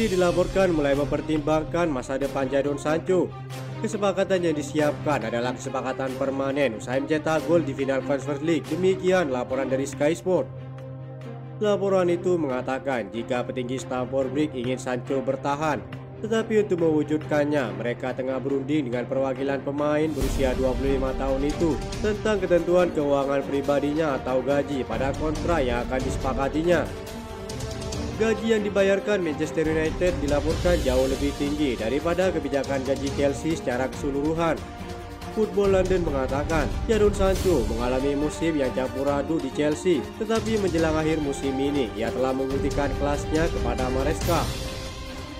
Chelsea dilaporkan mulai mempertimbangkan masa depan Jadon Sancho. Kesepakatan yang disiapkan adalah kesepakatan permanen usai mencetak gol di final Conference League. Demikian laporan dari Sky Sport. Laporan itu mengatakan jika petinggi Stamford Bridge ingin Sancho bertahan, tetapi untuk mewujudkannya mereka tengah berunding dengan perwakilan pemain berusia 25 tahun itu tentang ketentuan keuangan pribadinya atau gaji pada kontrak yang akan disepakatinya. Gaji yang dibayarkan Manchester United dilaporkan jauh lebih tinggi daripada kebijakan gaji Chelsea secara keseluruhan. Football London mengatakan Jadon Sancho mengalami musim yang campur aduk di Chelsea, tetapi menjelang akhir musim ini ia telah membuktikan kelasnya kepada Maresca.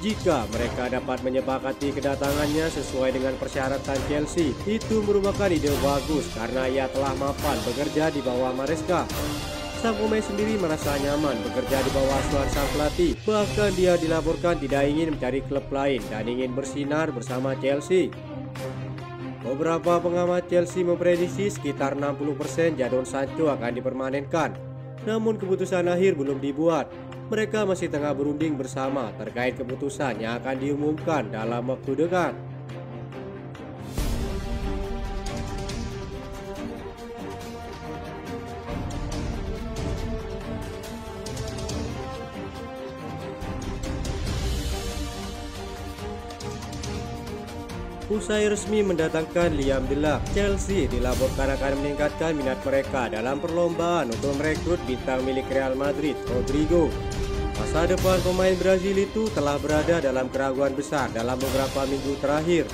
Jika mereka dapat menyepakati kedatangannya sesuai dengan persyaratan Chelsea, itu merupakan ide bagus karena ia telah mapan bekerja di bawah Maresca. Sang pemain sendiri merasa nyaman bekerja di bawah asuhan sang pelatih. Bahkan dia dilaporkan tidak ingin mencari klub lain dan ingin bersinar bersama Chelsea. Beberapa pengamat Chelsea memprediksi sekitar 60% Jadon Sancho akan dipermanenkan. Namun keputusan akhir belum dibuat. Mereka masih tengah berunding bersama terkait keputusan yang akan diumumkan dalam waktu dekat. Usai resmi mendatangkan Liam Delap, Chelsea dilaporkan akan meningkatkan minat mereka dalam perlombaan untuk merekrut bintang milik Real Madrid, Rodrigo. Masa depan pemain Brazil itu telah berada dalam keraguan besar dalam beberapa minggu terakhir.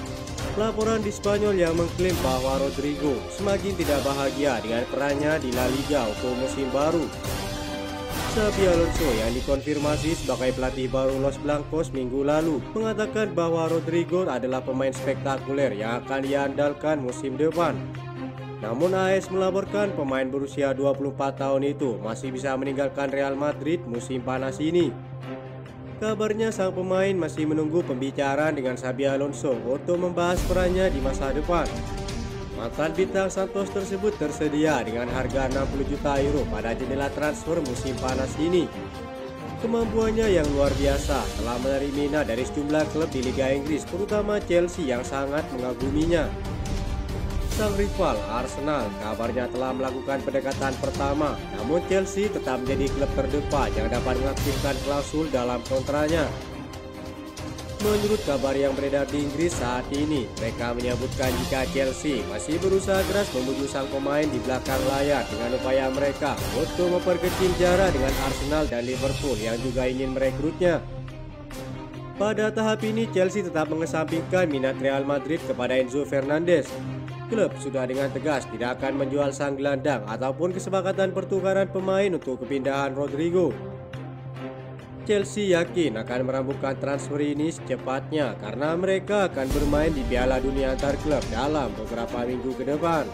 Laporan di Spanyol yang mengklaim bahwa Rodrigo semakin tidak bahagia dengan perannya di La Liga untuk musim baru. Xabi Alonso yang dikonfirmasi sebagai pelatih baru Los Blancos minggu lalu mengatakan bahwa Rodrigo adalah pemain spektakuler yang akan diandalkan musim depan. Namun AS melaporkan pemain berusia 24 tahun itu masih bisa meninggalkan Real Madrid musim panas ini. Kabarnya sang pemain masih menunggu pembicaraan dengan Xabi Alonso untuk membahas perannya di masa depan. Mantan bintang Santos tersebut tersedia dengan harga 60 juta euro pada jendela transfer musim panas ini. Kemampuannya yang luar biasa telah menarik minat dari sejumlah klub di Liga Inggris, terutama Chelsea yang sangat mengaguminya. Sang rival Arsenal kabarnya telah melakukan pendekatan pertama, namun Chelsea tetap menjadi klub terdepan yang dapat mengaktifkan klausul dalam kontraknya. Menurut kabar yang beredar di Inggris saat ini, mereka menyebutkan jika Chelsea masih berusaha keras membujuk sang pemain di belakang layar dengan upaya mereka untuk memperkecil jarak dengan Arsenal dan Liverpool yang juga ingin merekrutnya. Pada tahap ini, Chelsea tetap mengesampingkan minat Real Madrid kepada Enzo Fernandez. Klub sudah dengan tegas tidak akan menjual sang gelandang ataupun kesepakatan pertukaran pemain untuk kepindahan Rodrigo. Chelsea yakin akan merampungkan transfer ini secepatnya karena mereka akan bermain di Piala Dunia antar klub dalam beberapa minggu ke depan.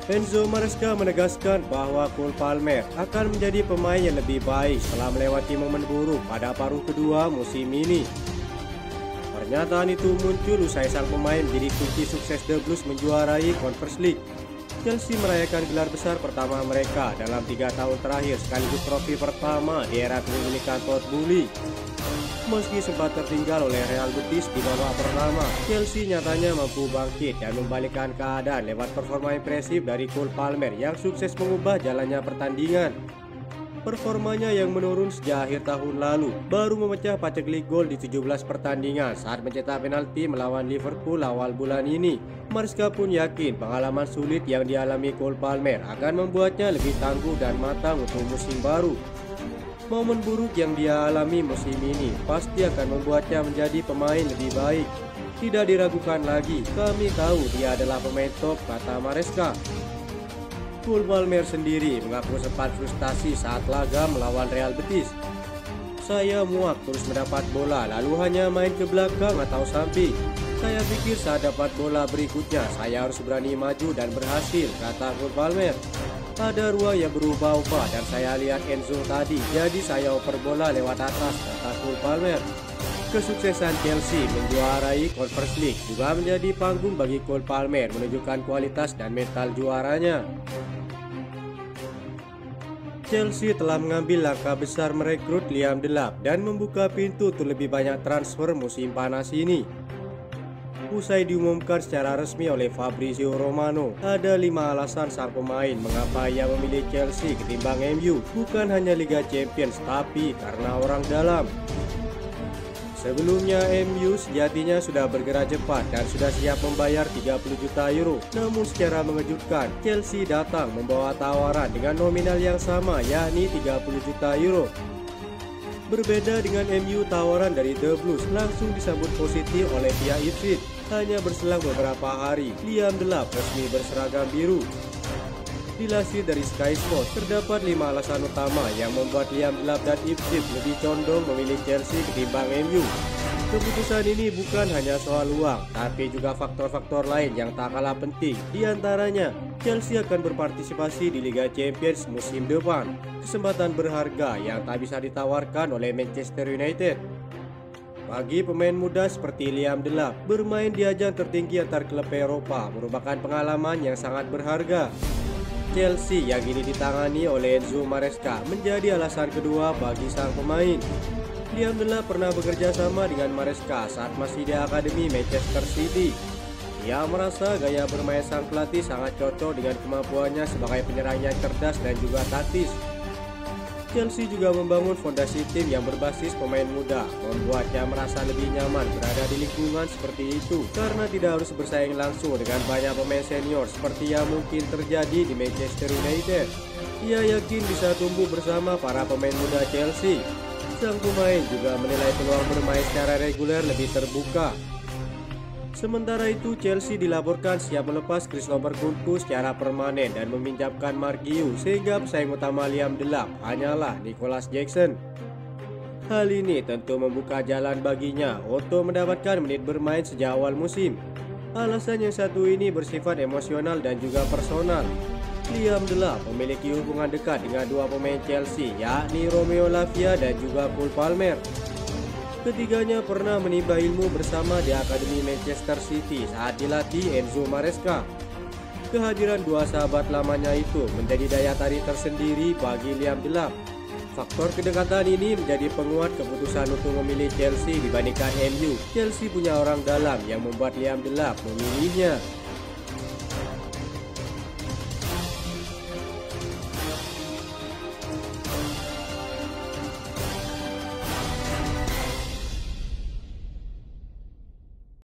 Enzo Maresca menegaskan bahwa Cole Palmer akan menjadi pemain yang lebih baik setelah melewati momen buruk pada paruh kedua musim ini. Pernyataan itu muncul usai sang pemain menjadi kunci sukses The Blues menjuarai Conference League. Chelsea merayakan gelar besar pertama mereka dalam 3 tahun terakhir sekaligus trofi pertama di era kepemilikan Todd Boehly. Meski sempat tertinggal oleh Real Betis di babak pertama, Chelsea nyatanya mampu bangkit dan membalikkan keadaan lewat performa impresif dari Cole Palmer yang sukses mengubah jalannya pertandingan. Performanya yang menurun sejak akhir tahun lalu baru memecah paceklik gol di 17 pertandingan saat mencetak penalti melawan Liverpool awal bulan ini. Maresca pun yakin pengalaman sulit yang dialami Cole Palmer akan membuatnya lebih tangguh dan matang untuk musim baru. Momen buruk yang dia alami musim ini pasti akan membuatnya menjadi pemain lebih baik. Tidak diragukan lagi, kami tahu dia adalah pemain top, kata Maresca. Cole Palmer sendiri mengaku sempat frustasi saat laga melawan Real Betis. Saya muak terus mendapat bola lalu hanya main ke belakang atau samping. Saya pikir saat dapat bola berikutnya saya harus berani maju dan berhasil, kata Cole Palmer. Ada ruang yang berubah-ubah dan saya lihat Enzo tadi, jadi saya oper bola lewat atas, kata Cole Palmer. Kesuksesan Chelsea menjuarai Conference League juga menjadi panggung bagi Cole Palmer menunjukkan kualitas dan mental juaranya. Chelsea telah mengambil langkah besar merekrut Liam Delap dan membuka pintu untuk lebih banyak transfer musim panas ini. Usai diumumkan secara resmi oleh Fabrizio Romano, ada 5 alasan sang pemain mengapa ia memilih Chelsea ketimbang MU. Bukan hanya Liga Champions, tapi karena orang dalam. Sebelumnya MU sejatinya sudah bergerak cepat dan sudah siap membayar 30 juta euro. Namun secara mengejutkan, Chelsea datang membawa tawaran dengan nominal yang sama, yakni 30 juta euro. Berbeda dengan MU, tawaran dari The Blues langsung disambut positif oleh pihak Ipswich. Hanya berselang beberapa hari, Liam Delap resmi berseragam biru. Dilansir dari Sky Sports, terdapat 5 alasan utama yang membuat Liam Delap dan Ipswich lebih condong memilih Chelsea ketimbang MU. Keputusan ini bukan hanya soal uang, tapi juga faktor-faktor lain yang tak kalah penting. Di antaranya, Chelsea akan berpartisipasi di Liga Champions musim depan, kesempatan berharga yang tak bisa ditawarkan oleh Manchester United. Bagi pemain muda seperti Liam Delap, bermain di ajang tertinggi antar klub Eropa merupakan pengalaman yang sangat berharga. Chelsea yang kini ditangani oleh Enzo Maresca menjadi alasan kedua bagi sang pemain. Liam Delap pernah bekerja sama dengan Maresca saat masih di akademi Manchester City. Ia merasa gaya bermain sang pelatih sangat cocok dengan kemampuannya sebagai penyerang yang cerdas dan juga taktis. Chelsea juga membangun fondasi tim yang berbasis pemain muda, membuatnya merasa lebih nyaman berada di lingkungan seperti itu karena tidak harus bersaing langsung dengan banyak pemain senior seperti yang mungkin terjadi di Manchester United. Ia yakin bisa tumbuh bersama para pemain muda Chelsea. Sang pemain juga menilai peluang bermain secara reguler lebih terbuka. Sementara itu, Chelsea dilaporkan siap melepas Christopher Nkunku secara permanen dan meminjamkan Mark Guiu, sehingga pesaing utama Liam Delap hanyalah Nicholas Jackson. Hal ini tentu membuka jalan baginya untuk mendapatkan menit bermain sejak awal musim. Alasan yang satu ini bersifat emosional dan juga personal. Liam Delap memiliki hubungan dekat dengan dua pemain Chelsea, yakni Romeo Lavia dan juga Cole Palmer. Ketiganya pernah menimba ilmu bersama di Akademi Manchester City saat dilatih Enzo Maresca. Kehadiran dua sahabat lamanya itu menjadi daya tarik tersendiri bagi Liam Delap. Faktor kedekatan ini menjadi penguat keputusan untuk memilih Chelsea dibandingkan MU. Chelsea punya orang dalam yang membuat Liam Delap memilihnya.